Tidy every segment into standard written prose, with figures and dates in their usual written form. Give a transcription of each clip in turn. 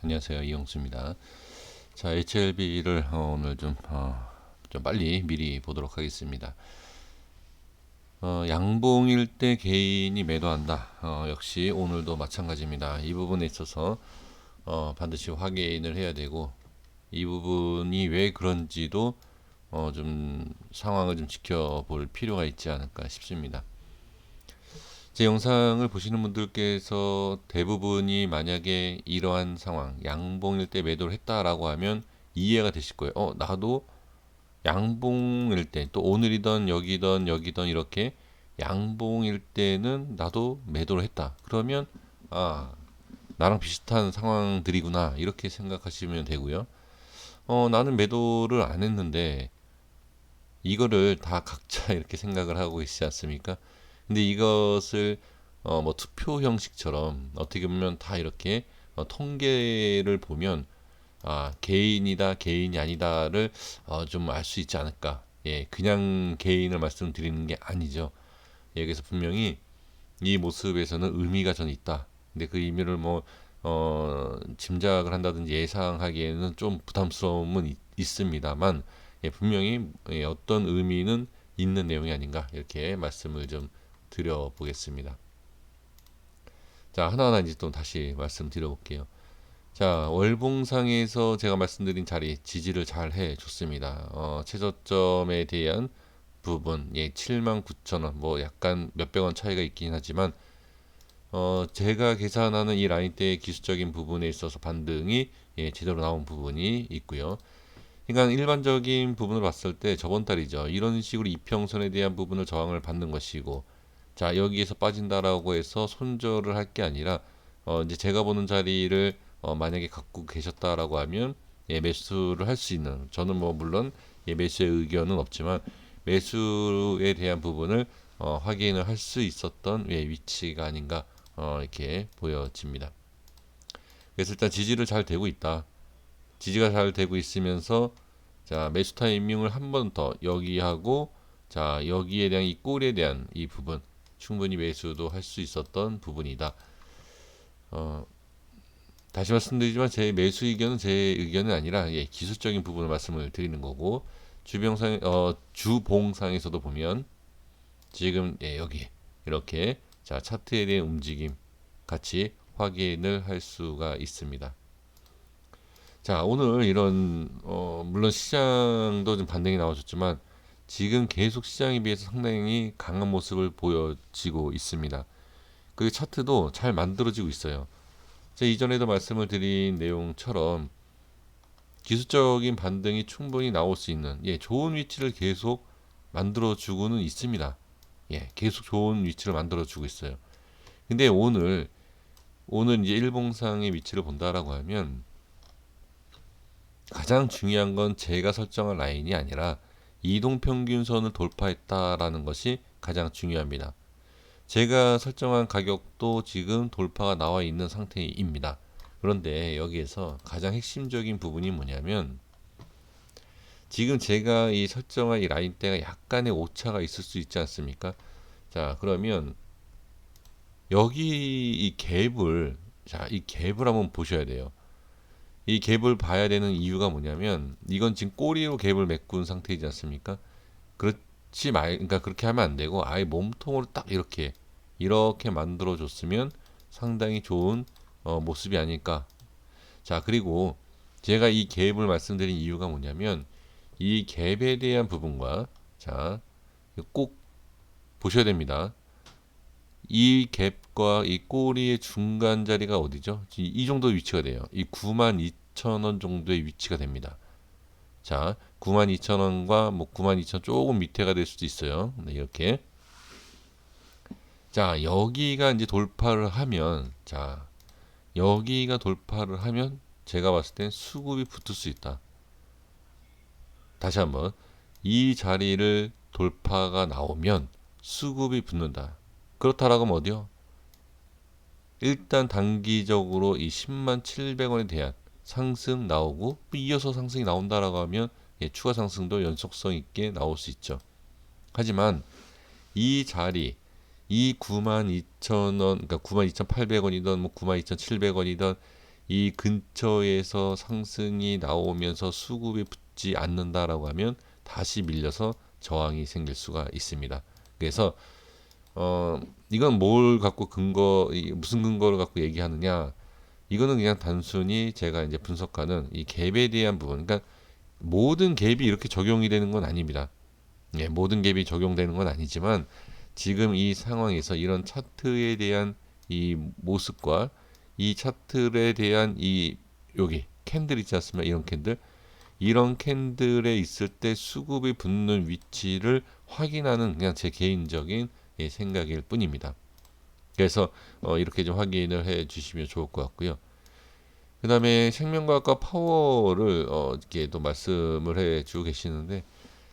안녕하세요. 이영수입니다. 자, HLB를 오늘 좀 빨리 미리 보도록 하겠습니다. 양봉일 때 개인이 매도한다. 역시 오늘도 마찬가지입니다. 이 부분에 있어서 반드시 확인을 해야 되고, 이 부분이 왜 그런지도 좀 상황을 좀 지켜볼 필요가 있지 않을까 싶습니다. 제 영상을 보시는 분들께서 대부분이 만약에 이러한 상황, 양봉일 때 매도를 했다라고 하면 이해가 되실 거예요. 나도 양봉일 때, 또 오늘이던 여기던 이렇게 양봉일 때는 나도 매도를 했다. 그러면, 아, 나랑 비슷한 상황들이구나. 이렇게 생각하시면 되고요. 나는 매도를 안 했는데, 이거를 다 각자 이렇게 생각을 하고 계시지 않습니까? 근데 이것을 뭐 투표 형식처럼 어떻게 보면 다 이렇게 통계를 보면 개인이다 개인이 아니다를 좀 알 수 있지 않을까. 예, 그냥 개인을 말씀드리는 게 아니죠. 예, 그래서 분명히 이 모습에서는 의미가 전 있다. 근데 그 의미를 뭐 짐작을 한다든지 예상하기에는 좀 부담스러움은 있습니다만, 예, 분명히 예, 어떤 의미는 있는 내용이 아닌가 이렇게 말씀을 좀 드려보겠습니다. 자, 하나하나 이제 또 다시 말씀드려볼게요. 자, 월봉상에서 제가 말씀드린 자리 지지를 잘 해줬습니다. 최저점에 대한 부분, 예, 79,000원, 뭐 약간 몇백 원 차이가 있긴 하지만 제가 계산하는 이 라인대의 기술적인 부분에 있어서 반등이 예, 제대로 나온 부분이 있고요. 그러니까 일반적인 부분을 봤을 때 저번 달이죠. 이런 식으로 이평선에 대한 부분을 저항을 받는 것이고, 자, 여기에서 빠진다라고 해서 손절을 할 게 아니라 이제 제가 보는 자리를 만약에 갖고 계셨다라고 하면 예, 매수를 할 수 있는, 저는 뭐 물론 예, 매수의 의견은 없지만 매수에 대한 부분을 확인을 할 수 있었던 예, 위치가 아닌가 이렇게 보여집니다. 그래서 일단 지지를 잘 되고 있다. 지지가 잘 되고 있으면서 자, 매수 타이밍을 한 번 더 여기하고, 자, 여기에 대한 이 꼴에 대한 이 부분 충분히 매수도 할 수 있었던 부분이다. 어, 다시 말씀드리지만 제 매수 의견은 제 의견은 아니라 예, 기술적인 부분을 말씀을 드리는 거고, 주봉상에서도 보면 지금 예, 여기 이렇게 자, 차트에 대한 움직임 같이 확인을 할 수가 있습니다. 자, 오늘 이런 물론 시장도 좀 반등이 나와줬지만 지금 계속 시장에 비해서 상당히 강한 모습을 보여지고 있습니다. 그 차트도 잘 만들어지고 있어요. 제가 이전에도 말씀을 드린 내용처럼 기술적인 반등이 충분히 나올 수 있는 예, 좋은 위치를 계속 만들어주고는 있습니다. 예, 계속 좋은 위치를 만들어주고 있어요. 근데 오늘 이제 일봉상의 위치를 본다라고 하면 가장 중요한 건 제가 설정한 라인이 아니라 이동평균선을 돌파했다라는 것이 가장 중요합니다. 제가 설정한 가격도 지금 돌파가 나와 있는 상태입니다. 그런데 여기에서 가장 핵심적인 부분이 뭐냐면 지금 제가 이 설정한 이 라인대가 약간의 오차가 있을 수 있지 않습니까? 자, 그러면 여기 이 갭을, 자, 이 갭을 한번 보셔야 돼요. 이 갭을 봐야 되는 이유가 뭐냐면 이건 지금 꼬리로 갭을 메꾼 상태이지 않습니까? 그러니까 그렇게 하면 안 되고 아예 몸통으로 딱 이렇게 만들어 줬으면 상당히 좋은 모습이 아닐까. 자, 그리고 제가 이 갭을 말씀드린 이유가 뭐냐면 이 갭에 대한 부분과, 자, 꼭 보셔야 됩니다. 이 갭과 이 꼬리의 중간 자리가 어디죠? 이 정도 위치가 돼요. 이 92,000원 정도의 위치가 됩니다. 자, 92,000원과 뭐 92,000원 조금 밑에가 될 수도 있어요. 네, 이렇게. 자, 여기가 이제 돌파를 하면, 자, 여기가 돌파를 하면 제가 봤을 땐 수급이 붙을 수 있다. 다시 한번 이 자리를 돌파가 나오면 수급이 붙는다. 그렇다라고 하면 어디요? 일단 단기적으로 이 10만 700원에 대한 상승 나오고 이어서 상승이 나온다라고 하면 예, 추가 상승도 연속성 있게 나올 수 있죠. 하지만 이 자리, 이 92,000원, 그러니까 92,800원이든 뭐 92,700원이든 이 근처에서 상승이 나오면서 수급이 붙지 않는다라고 하면 다시 밀려서 저항이 생길 수가 있습니다. 그래서 이건 뭘 갖고 무슨 근거를 갖고 얘기하느냐? 이거는 그냥 단순히 제가 이제 분석하는 이 갭에 대한 부분. 그러니까 모든 갭이 이렇게 적용이 되는 건 아닙니다. 예, 모든 갭이 적용되는 건 아니지만 지금 이 상황에서 이런 차트에 대한 이 모습과 이 차트에 대한 이 여기 캔들 있지 않습니까? 이런 캔들에 있을 때 수급이 붙는 위치를 확인하는 그냥 제 개인적인 생각일 뿐입니다. 그래서 이렇게 좀 확인을 해 주시면 좋을 것 같고요. 그 다음에 생명과학과 파워를 이렇게 또 말씀을 해 주고 계시는데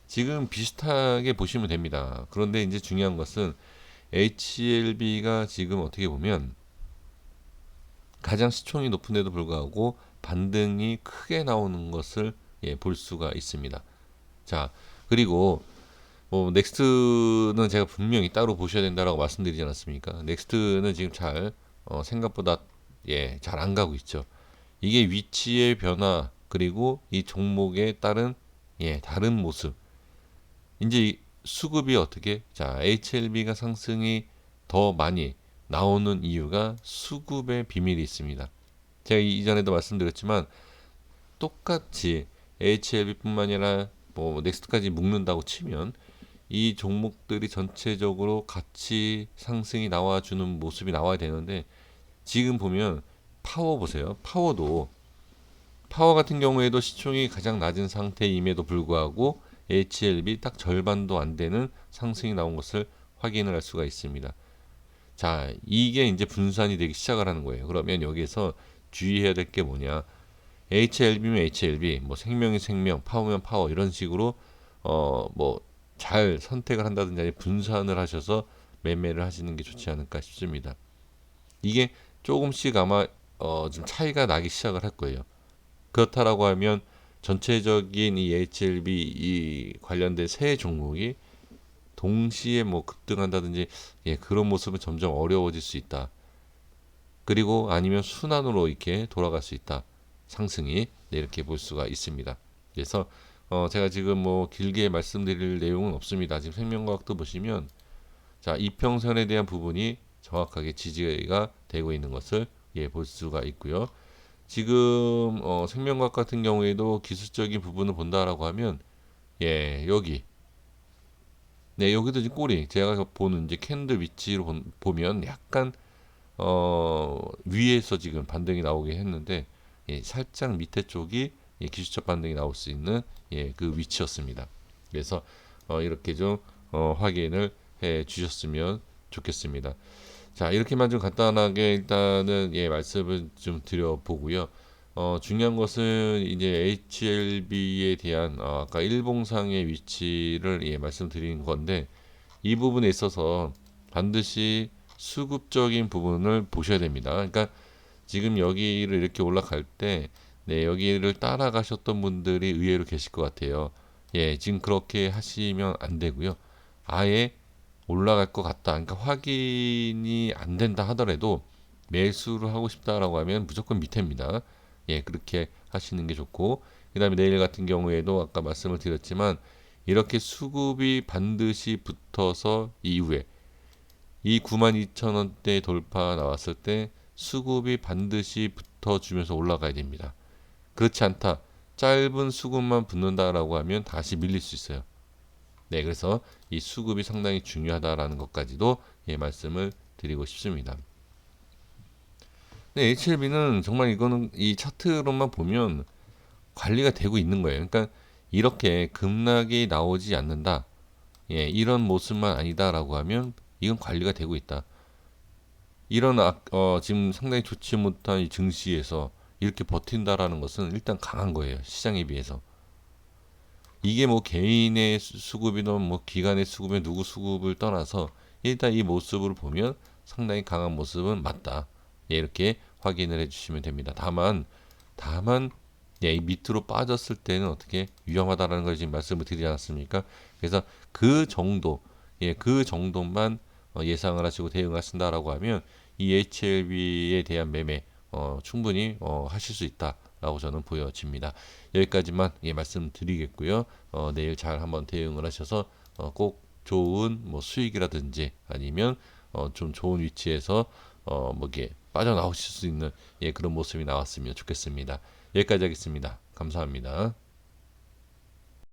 지금 비슷하게 보시면 됩니다. 그런데 이제 중요한 것은 HLB가 지금 어떻게 보면 가장 시총이 높은데도 불구하고 반등이 크게 나오는 것을 볼 수가 있습니다. 자, 그리고 넥스트는 제가 분명히 따로 보셔야 된다라고 말씀드리지 않았습니까? 넥스트는 지금 생각보다 잘 안 가고 있죠. 이게 위치의 변화 그리고 이 종목에 따른 다른 모습. 이제 수급이 어떻게 HLB가 상승이 더 많이 나오는 이유가 수급의 비밀이 있습니다. 제가 이전에도 말씀드렸지만 똑같이 HLB뿐만 아니라 넥스트까지 묶는다고 치면 이 종목들이 전체적으로 같이 상승이 나와주는 모습이 나와야 되는데 지금 보면 파워 보세요. 파워 같은 경우에도 시총이 가장 낮은 상태임에도 불구하고 HLB 딱 절반도 안 되는 상승이 나온 것을 확인을 할 수가 있습니다. 자, 이게 이제 분산이 되기 시작을 하는 거예요. 그러면 여기에서 주의해야 될 게 뭐냐? HLB면 HLB, 생명이 생명, 파워면 파워 이런 식으로 잘 선택을 한다든지 아니면 분산을 하셔서 매매를 하시는 게 좋지 않을까 싶습니다. 이게 조금씩 아마 좀 차이가 나기 시작을 할 거예요. 그렇다라고 하면 전체적인 이 HLB 이 관련된 세 종목이 동시에 급등한다든지 그런 모습은 점점 어려워질 수 있다. 그리고 아니면 순환으로 이렇게 돌아갈 수 있다. 상승이 이렇게 볼 수가 있습니다. 그래서 제가 지금 길게 말씀드릴 내용은 없습니다. 지금 생명과학도 보시면 자 이평선에 대한 부분이 정확하게 지지가 되고 있는 것을 볼 수가 있고요. 지금 생명과학 같은 경우에도 기술적인 부분을 본다라고 하면 여기 여기도 지금 꼬리 제가 보는 이제 캔들 위치로 보면 약간 위에서 지금 반등이 나오게 했는데 살짝 밑에 쪽이 기술적 반등이 나올 수 있는 그 위치였습니다. 그래서 이렇게 좀 확인을 해 주셨으면 좋겠습니다. 자, 이렇게만 좀 간단하게 일단은 말씀을 좀 드려보고요. 중요한 것은 이제 HLB에 대한 아까 일봉상의 위치를 말씀드린 건데 이 부분에 있어서 반드시 수급적인 부분을 보셔야 됩니다. 그러니까 지금 여기를 이렇게 올라갈 때 여기를 따라가셨던 분들이 의외로 계실 것 같아요. 지금 그렇게 하시면 안 되고요. 아예 올라갈 것 같다. 그러니까 확인이 안 된다 하더라도 매수를 하고 싶다라고 하면 무조건 밑에입니다. 그렇게 하시는 게 좋고, 그 다음에 내일 같은 경우에도 아까 말씀을 드렸지만, 이렇게 수급이 반드시 붙어서 이후에 이 92,000원대 돌파 나왔을 때 수급이 반드시 붙어주면서 올라가야 됩니다. 그렇지 않다. 짧은 수급만 붙는다라고 하면 다시 밀릴 수 있어요. 그래서 이 수급이 상당히 중요하다라는 것까지도 말씀을 드리고 싶습니다. HLB는 정말 이거는 이 차트로만 보면 관리가 되고 있는 거예요. 그러니까 이렇게 급락이 나오지 않는다. 이런 모습만 아니다라고 하면 이건 관리가 되고 있다. 이런 지금 상당히 좋지 못한 이 증시에서 이렇게 버틴다라는 것은 일단 강한 거예요. 시장에 비해서. 이게 개인의 수급이든 기관의 수급에 누구 수급을 떠나서 일단 이 모습을 보면 상당히 강한 모습은 맞다. 이렇게 확인을 해주시면 됩니다. 다만 이 밑으로 빠졌을 때는 어떻게 위험하다라는 걸 지금 말씀을 드리지 않았습니까? 그래서 그 정도만 예상을 하시고 대응하신다라고 하면 이 HLB에 대한 매매 충분히 하실 수 있다라고 저는 보여집니다. 여기까지만 말씀드리겠고요. 내일 잘 한번 대응을 하셔서 꼭 좋은 뭐 수익이라든지 아니면 좀 좋은 위치에서 뭐 이게 빠져나오실 수 있는 그런 모습이 나왔으면 좋겠습니다. 여기까지 하겠습니다. 감사합니다.